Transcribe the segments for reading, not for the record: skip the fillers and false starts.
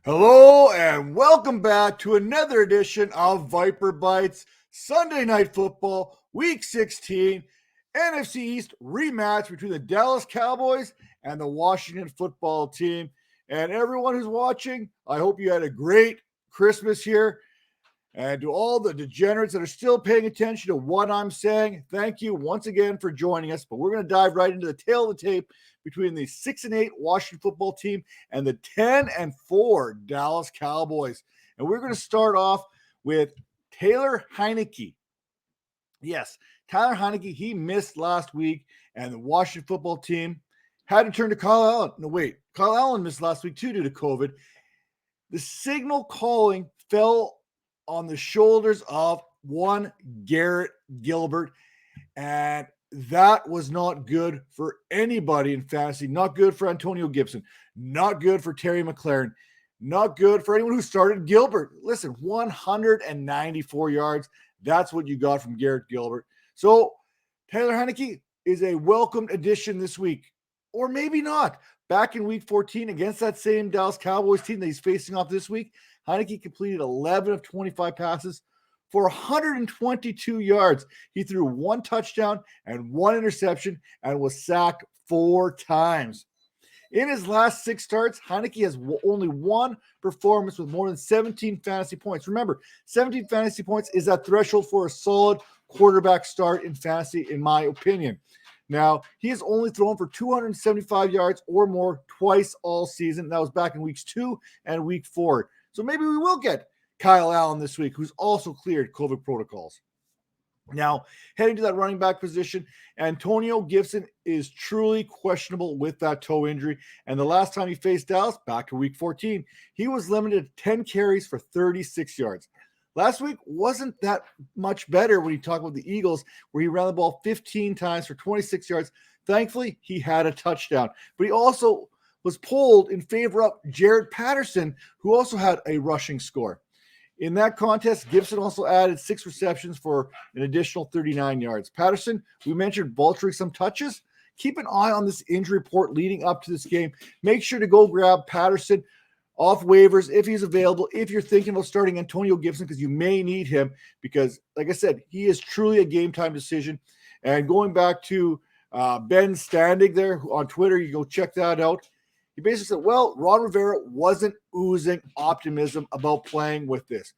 Hello and welcome back to another edition of Viper Bites Sunday Night Football, Week 16, NFC East rematch between the Dallas Cowboys and the Washington Football Team. And everyone who's watching, I hope you had a great Christmas here. And to all the degenerates that are still paying attention to what I'm saying, thank you once again for joining us. But we're going to dive right into the tail of the tape between the 6-8 Washington Football Team and the 10-4 Dallas Cowboys. And we're going to start off with Taylor Henickie. Yes, Taylor Henickie, he missed last week, and the Washington Football Team had to turn to Kyle Allen. No, wait, Kyle Allen missed last week too due to COVID. The signal calling fell on the shoulders of one Garrett Gilbert, and that was not good for anybody in fantasy. Not good for Antonio Gibson. Not good for Terry McLaurin. Not good for anyone who started Gilbert. Listen, 194 yards. That's what you got from Garrett Gilbert. So Taylor Henickie is a welcomed addition this week, or maybe not. Back in Week 14 against that same Dallas Cowboys team that he's facing off this week, Heineke completed 11 of 25 passes for 122 yards. He threw one touchdown and one interception and was sacked 4 times. In his last 6 starts, Heineke has only one performance with more than 17 fantasy points. Remember, 17 fantasy points is that threshold for a solid quarterback start in fantasy, in my opinion. Now, he has only thrown for 275 yards or more twice all season. That was back in weeks 2 and week 4. So maybe we will get Kyle Allen this week, who's also cleared COVID protocols. Now, heading to that running back position, Antonio Gibson is truly questionable with that toe injury. And the last time he faced Dallas, back to week 14, he was limited to 10 carries for 36 yards. Last week wasn't that much better when you talk about the Eagles, where he ran the ball 15 times for 26 yards. Thankfully, he had a touchdown. But he also was pulled in favor of Jarrett Patterson, who also had a rushing score. In that contest, Gibson also added 6 receptions for an additional 39 yards. Patterson, we mentioned vulturing some touches. Keep an eye on this injury report leading up to this game. Make sure to go grab Patterson off waivers if he's available, if you're thinking about starting Antonio Gibson, because you may need him, because like I said, he is truly a game time decision. And going back to Ben Standig there on Twitter, you go check that out. He basically said, well, Ron Rivera wasn't oozing optimism about playing with this,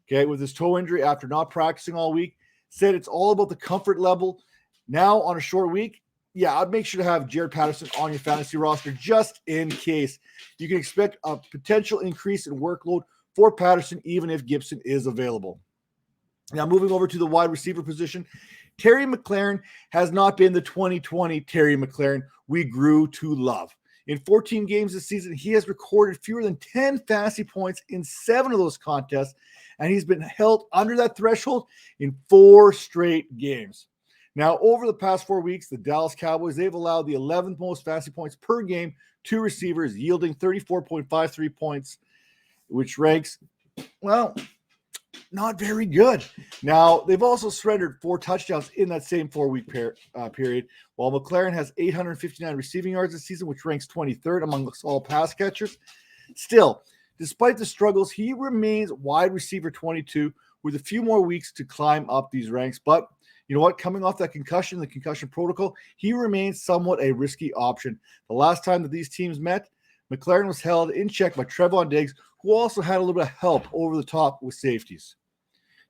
okay, with his toe injury after not practicing all week. Said it's all about the comfort level. Now on a short week, yeah, I'd make sure to have Jarrett Patterson on your fantasy roster just in case. You can expect a potential increase in workload for Patterson, even if Gibson is available. Now, moving over to the wide receiver position, Terry McLaurin has not been the 2020 Terry McLaurin we grew to love. In 14 games this season, he has recorded fewer than 10 fantasy points in 7 of those contests, and he's been held under that threshold in 4 straight games. Now, over the past 4 weeks, the Dallas Cowboys, they've allowed the 11th most fantasy points per game to receivers, yielding 34.53 points, which ranks, well, not very good. Now, they've also surrendered 4 touchdowns in that same 4-week period, while Mclaren has 859 receiving yards this season, which ranks 23rd among all pass catchers. Still, despite the struggles, he remains wide receiver 22 with a few more weeks to climb up these ranks. But you know what? Coming off that concussion, the concussion protocol, he remains somewhat a risky option. The last time that these teams met, Mclaren was held in check by Trevon Diggs, who also had a little bit of help over the top with safeties.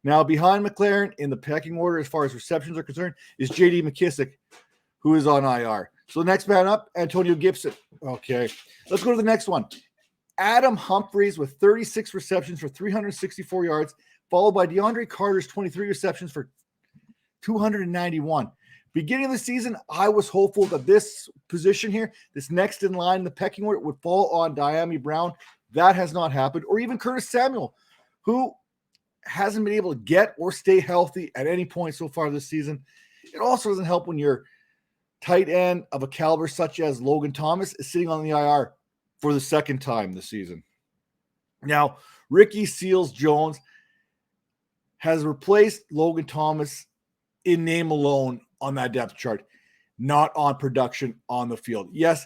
Now, behind McLaren in the pecking order as far as receptions are concerned is J.D. McKissick, who is on IR. So the next man up, Antonio Gibson. Okay, let's go to the next one. Adam Humphries with 36 receptions for 364 yards, followed by DeAndre Carter's 23 receptions for 291. Beginning of the season, I was hopeful that this position here, this next in line in the pecking order, would fall on Diami Brown. That has not happened. Or even Curtis Samuel, who hasn't been able to get or stay healthy at any point so far this season. It also doesn't help when your tight end of a caliber such as Logan Thomas is sitting on the IR for the second time this season. Now, Ricky Seals-Jones has replaced Logan Thomas in name alone on that depth chart, not on production on the field. Yes,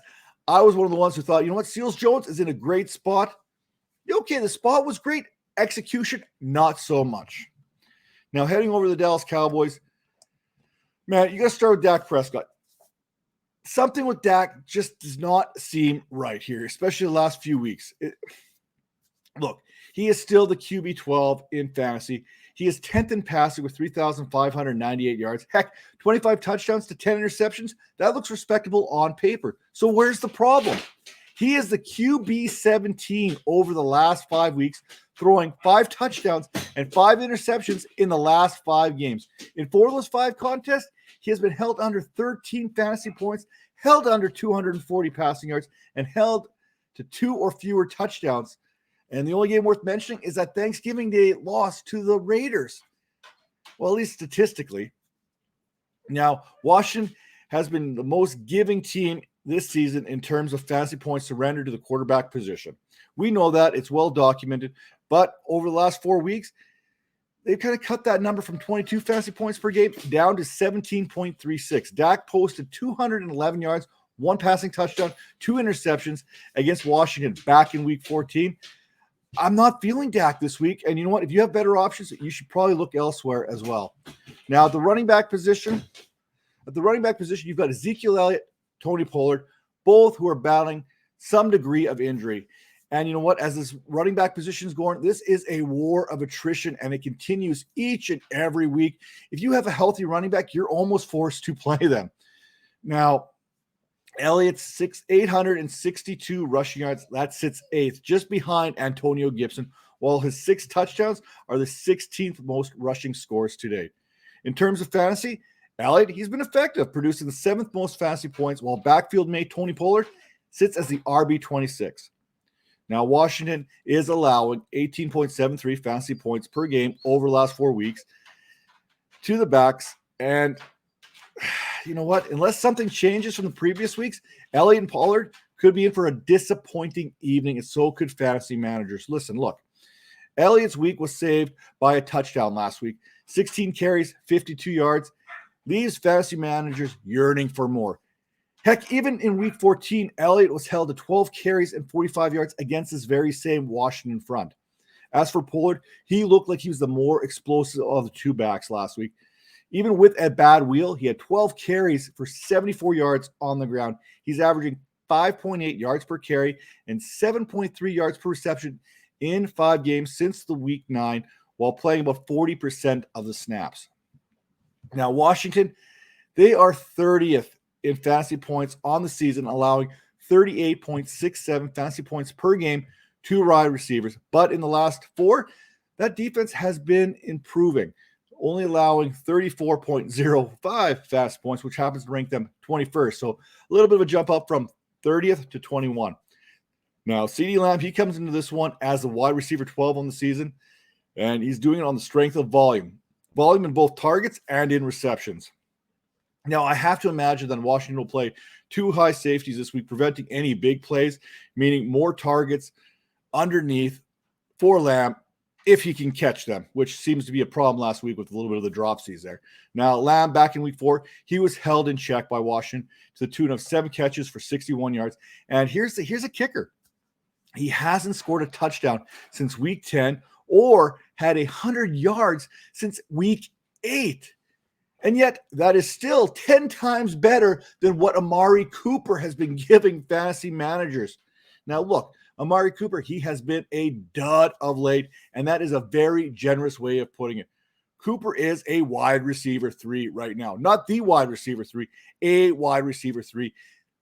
I was one of the ones who thought, you know what, Seals-Jones is in a great spot. Okay, the spot was great. Execution, not so much. Now, heading over to the Dallas Cowboys, man, you got to start with Dak Prescott. Something with Dak just does not seem right here, especially the last few weeks. Look, he is still the QB 12 in fantasy. He is 10th in passing with 3,598 yards. Heck, 25 touchdowns to 10 interceptions. That looks respectable on paper. So where's the problem? He is the QB 17 over the last 5 weeks, throwing 5 touchdowns and 5 interceptions in the last 5 games. In 4 of those 5 contests, he has been held under 13 fantasy points, held under 240 passing yards, and held to 2 or fewer touchdowns. And the only game worth mentioning is that Thanksgiving Day loss to the Raiders. Well, at least statistically. Now, Washington has been the most giving team this season in terms of fantasy points surrendered to the quarterback position. We know that. It's well documented. But over the last 4 weeks, they've kind of cut that number from 22 fantasy points per game down to 17.36. Dak posted 211 yards, 1 passing touchdown, 2 interceptions against Washington back in week 14. I'm not feeling Dak this week. And you know what? If you have better options, you should probably look elsewhere as well. Now, at the running back position, you've got Ezekiel Elliott, Tony Pollard, both who are battling some degree of injury. And you know what? As this running back position is going, this is a war of attrition, and it continues each and every week. If you have a healthy running back, you're almost forced to play them. Now, Elliott's 862 rushing yards. That sits 8th, just behind Antonio Gibson, while his 6 touchdowns are the 16th most rushing scores today. In terms of fantasy, Elliott, he's been effective, producing the 7th most fantasy points, while backfield mate Tony Pollard sits as the RB26. Now, Washington is allowing 18.73 fantasy points per game over the last 4 weeks to the backs. And you know what? Unless something changes from the previous weeks, Elliott and Pollard could be in for a disappointing evening, and so could fantasy managers. Listen, look, Elliott's week was saved by a touchdown last week. 16 carries, 52 yards. Leaves fantasy managers yearning for more. Heck, even in week 14, Elliott was held to 12 carries and 45 yards against this very same Washington front. As for Pollard, he looked like he was the more explosive of the 2 backs last week. Even with a bad wheel, he had 12 carries for 74 yards on the ground. He's averaging 5.8 yards per carry and 7.3 yards per reception in 5 games since the week 9, while playing about 40% of the snaps. Now, Washington, they are 30th in fantasy points on the season, allowing 38.67 fantasy points per game to wide receivers. But in the last 4, that defense has been improving, only allowing 34.05 fast points, which happens to rank them 21st. So a little bit of a jump up from 30th to 21. Now, CeeDee Lamb, he comes into this one as the wide receiver 12 on the season, and he's doing it on the strength of volume. Volume in both targets and in receptions. Now, I have to imagine that Washington will play 2 high safeties this week, preventing any big plays, meaning more targets underneath for Lamb if he can catch them, which seems to be a problem last week with a little bit of the dropsies there. Now, Lamb back in week 4, he was held in check by Washington to the tune of 7 catches for 61 yards. And here's a kicker. He hasn't scored a touchdown since week 10 or had 100 yards since week 8. And yet, that is still 10 times better than what Amari Cooper has been giving fantasy managers. Now, look, Amari Cooper, he has been a dud of late, and that is a very generous way of putting it. Cooper is a wide receiver 3 right now. Not the wide receiver 3, a wide receiver 3.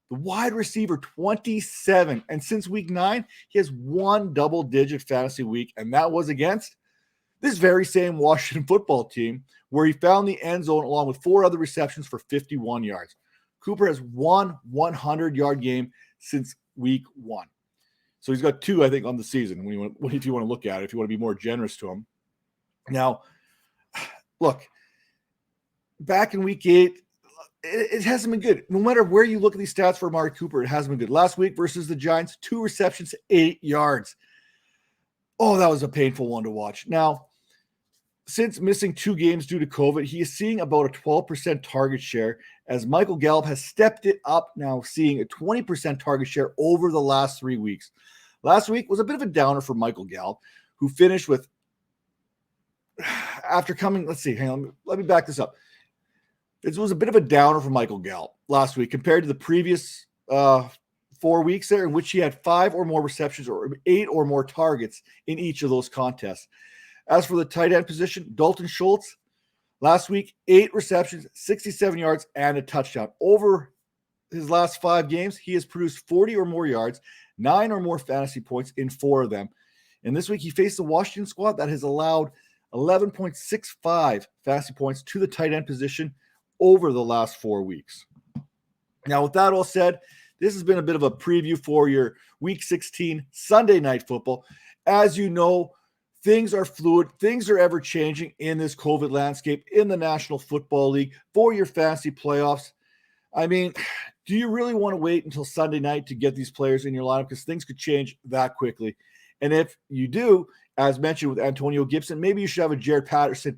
The wide receiver 27. And since week 9, he has 1 double-digit fantasy week, and that was against this very same Washington football team, where he found the end zone along with 4 other receptions for 51 yards. Cooper has 1 100-yard game since week 1. So he's got 2, I think, on the season, if you want to look at it, if you want to be more generous to him. Now, look, back in week 8, it hasn't been good. No matter where you look at these stats for Amari Cooper, it hasn't been good. Last week versus the Giants, 2 receptions, 8 yards. Oh, that was a painful one to watch. Now, since missing 2 games due to COVID, he is seeing about a 12% target share, as Michael Gallup has stepped it up now, seeing a 20% target share over the last 3 weeks. Last week was a bit of a downer for Michael Gallup, who finished with, after coming, let's see, hang on, let me back this up. It was a bit of a downer for Michael Gallup last week compared to the previous 4 weeks there, in which he had 5 or more receptions or 8 or more targets in each of those contests. As for the tight end position, Dalton Schultz, last week, 8 receptions, 67 yards, and a touchdown. Over his last 5 games, he has produced 40 or more yards, 9 or more fantasy points in 4 of them. And this week, he faced the Washington squad that has allowed 11.65 fantasy points to the tight end position over the last 4 weeks. Now, with that all said, this has been a bit of a preview for your Week 16 Sunday Night Football. As you know, things are fluid. Things are ever changing in this COVID landscape in the National Football League for your fantasy playoffs. I mean, do you really want to wait until Sunday night to get these players in your lineup? Because things could change that quickly. And if you do, as mentioned with Antonio Gibson, maybe you should have a Jarrett Patterson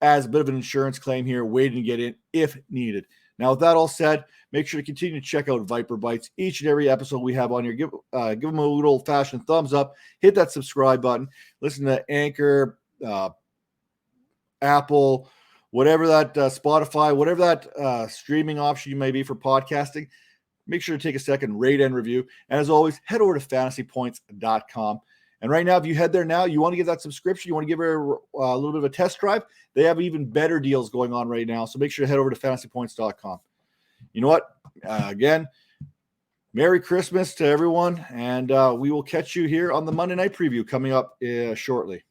as a bit of an insurance claim here, waiting to get in if needed. Now, with that all said, make sure to continue to check out Viper Bites. Each and every episode we have on here, give them a little old-fashioned thumbs up, hit that subscribe button, listen to Anchor, Apple, whatever that Spotify, whatever that streaming option you may be for podcasting. Make sure to take a second, rate and review. And as always, head over to fantasypoints.com. And right now, if you head there now, you want to give that subscription, you want to give her a little bit of a test drive, they have even better deals going on right now. So make sure to head over to fantasypoints.com. You know what? Again, Merry Christmas to everyone. And we will catch you here on the Monday Night Preview coming up shortly.